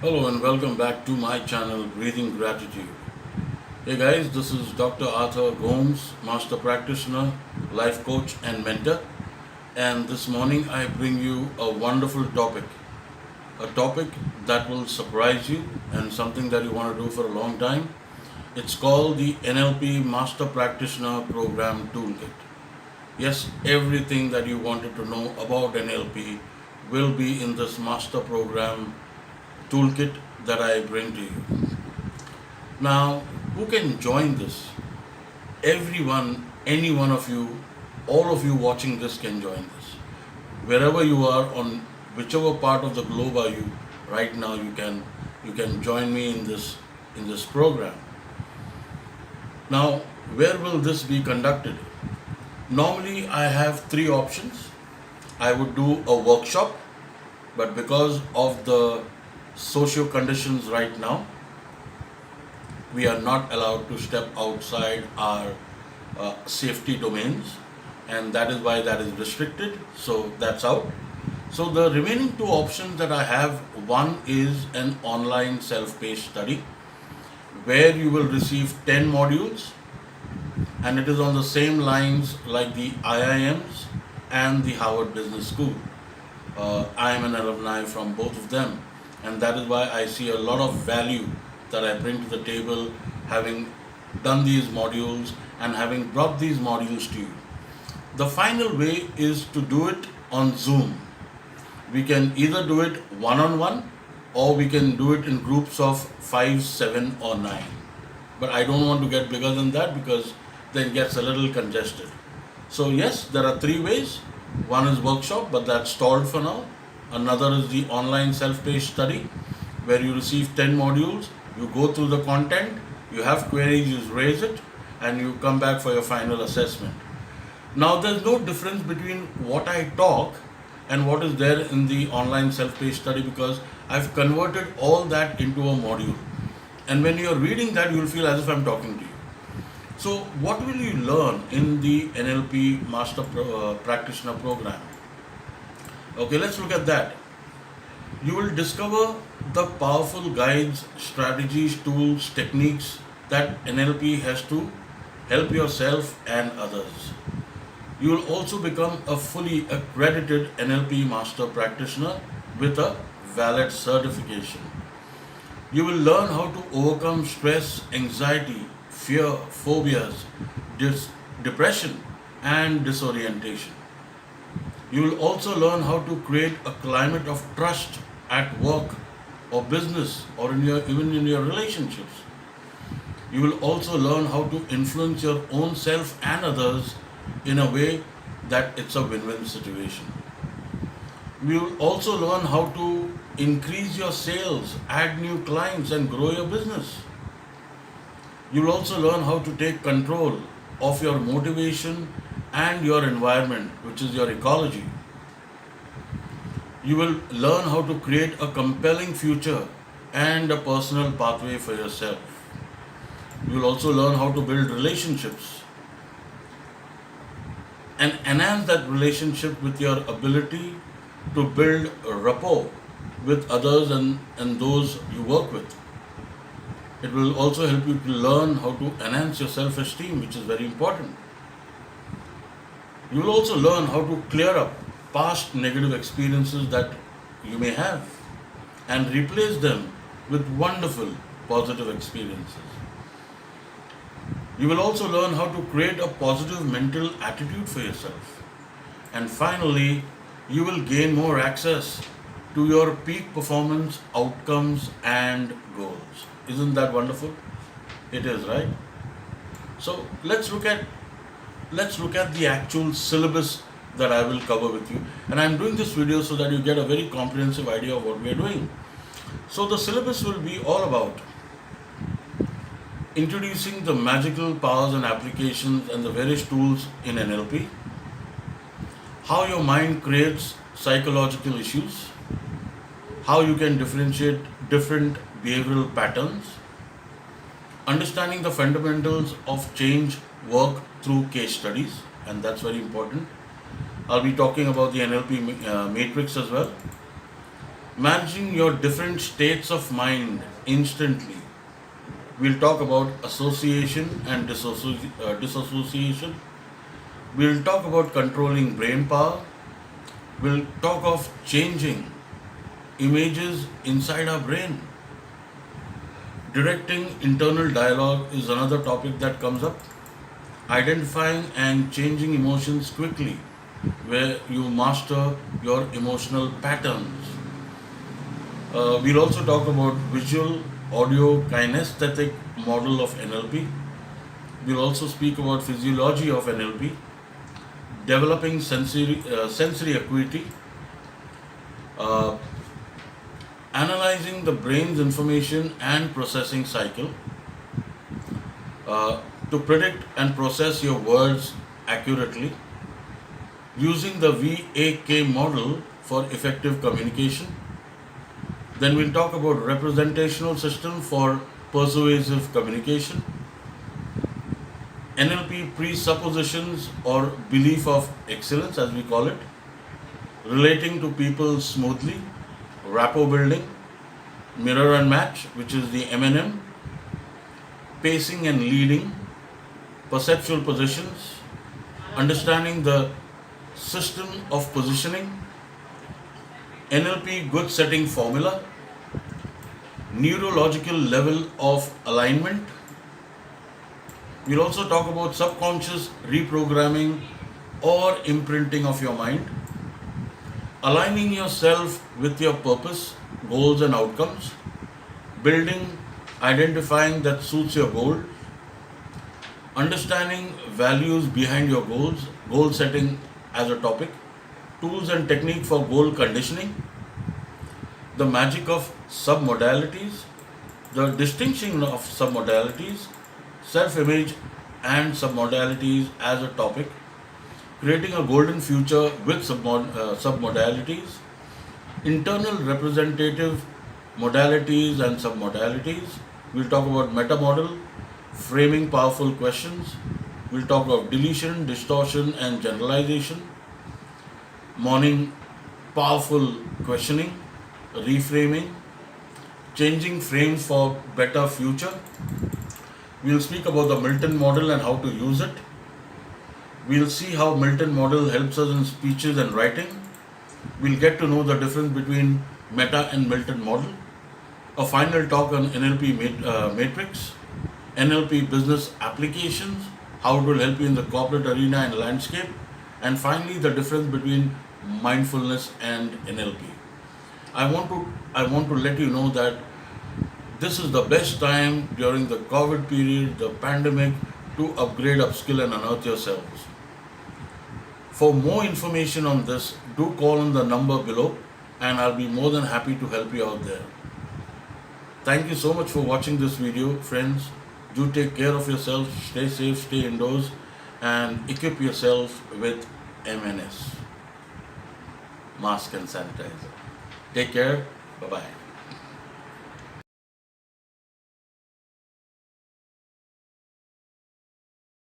Hello and welcome back to my channel Breathing Gratitude. Hey guys, this is Dr. Arthur Gomes, Master Practitioner, Life Coach and Mentor. And this morning I bring you a wonderful topic. A topic that will surprise you and something that you want to do for a long time. It's called the NLP Master Practitioner Program Toolkit. Yes, everything that you wanted to know about NLP will be in this master program toolkit that I bring to you. Now, who can join this? Everyone, any one of you, all of you watching this can join this. Wherever you are, on whichever part of the globe are you right now, you can join me in this program. Now, where will this be conducted? Normally, I have three options. I would do a workshop, but because of the socio conditions right now, we are not allowed to step outside our safety domains, and that is why that is restricted. So that's out. So the remaining two options that I have, one is an online self-paced study where you will receive 10 modules, and it is on the same lines like the IIMs and the Harvard Business School. I am an alumni from both of them, and that is why I see a lot of value that I bring to the table, having done these modules and having brought these modules to you. The final way is to do it on Zoom. We can either do it one on one, or we can do it in groups of 5, 7, or 9. But I don't want to get bigger than that because then it gets a little congested. So, yes, there are three ways. One is workshop, but that's stalled for now. Another is the online self-paced study where you receive 10 modules, you go through the content, you have queries, you raise it, and you come back for your final assessment. Now, there's no difference between what I talk and what is there in the online self-paced study because I've converted all that into a module. And when you're reading that, you'll feel as if I'm talking to you. So, what will you learn in the NLP Master Practitioner Program? Okay, let's look at that. You will discover the powerful guides, strategies, tools, techniques that NLP has to help yourself and others. You will also become a fully accredited NLP Master Practitioner with a valid certification. You will learn how to overcome stress, anxiety, fear, phobias, depression, and disorientation. You will also learn how to create a climate of trust at work or business or even in your relationships. You will also learn how to influence your own self and others in a way that it's a win-win situation. You will also learn how to increase your sales, add new clients, and grow your business. You will also learn how to take control of your motivation and your environment, which is your ecology. You will learn how to create a compelling future and a personal pathway for yourself. You will also learn how to build relationships and enhance that relationship with your ability to build a rapport with others and those you work with. It will also help you to learn how to enhance your self-esteem, which is very important. You will also learn how to clear up past negative experiences that you may have and replace them with wonderful positive experiences. You will also learn how to create a positive mental attitude for yourself. And finally, you will gain more access to your peak performance outcomes and goals. Isn't that wonderful? It is, right? So let's look at the actual syllabus that I will cover with you. And I'm doing this video so that you get a very comprehensive idea of what we are doing. So the syllabus will be all about introducing the magical powers and applications and the various tools in NLP, how your mind creates psychological issues, how you can differentiate different behavioral patterns, understanding the fundamentals of change work through case studies, and that's very important. I'll be talking about the NLP matrix as well. managing your different states of mind instantly. We'll talk about association and disassociation. We'll talk about controlling brain power. We'll talk of changing images inside our brain. Directing internal dialogue is another topic that comes up. Identifying and changing emotions quickly, where you master your emotional patterns. We'll also talk about visual, audio, kinesthetic model of NLP. We'll also speak about physiology of NLP, developing sensory acuity, uh, analyzing the brain's information and processing cycle, uh, to predict and process your words accurately, using the VAK model for effective communication. Then we'll talk about representational system for persuasive communication, NLP presuppositions or belief of excellence as we call it, relating to people smoothly, rapport building, mirror and match, which is the MNM, pacing and leading, perceptual positions, understanding the system of positioning, NLP good setting formula, neurological level of alignment. We'll also talk about subconscious reprogramming or imprinting of your mind, aligning yourself with your purpose, goals and outcomes, building, identifying that suits your goal, understanding values behind your goals, goal setting as a topic, tools and technique for goal conditioning, the magic of submodalities, the distinction of submodalities, self-image and submodalities as a topic, creating a golden future with submodalities, internal representative modalities and submodalities. We'll talk about meta model, framing powerful questions. We'll talk about deletion, distortion and generalization, morning powerful questioning, reframing, changing frames for better future. We'll speak about the Milton model and how to use it. We'll see how Milton model helps us in speeches and writing. We'll get to know the difference between meta and Milton model. A final talk on NLP matrix, NLP business applications, how it will help you in the corporate arena and landscape, and finally the difference between mindfulness and NLP. I want to let you know that this is the best time during the COVID period, the pandemic, to upgrade, upskill and unearth yourselves. For more information on this, do call on the number below and I'll be more than happy to help you out there. Thank you so much for watching this video, friends. Do take care of yourself, stay safe, stay indoors and equip yourself with MNS, mask and sanitizer. Take care. Bye-bye.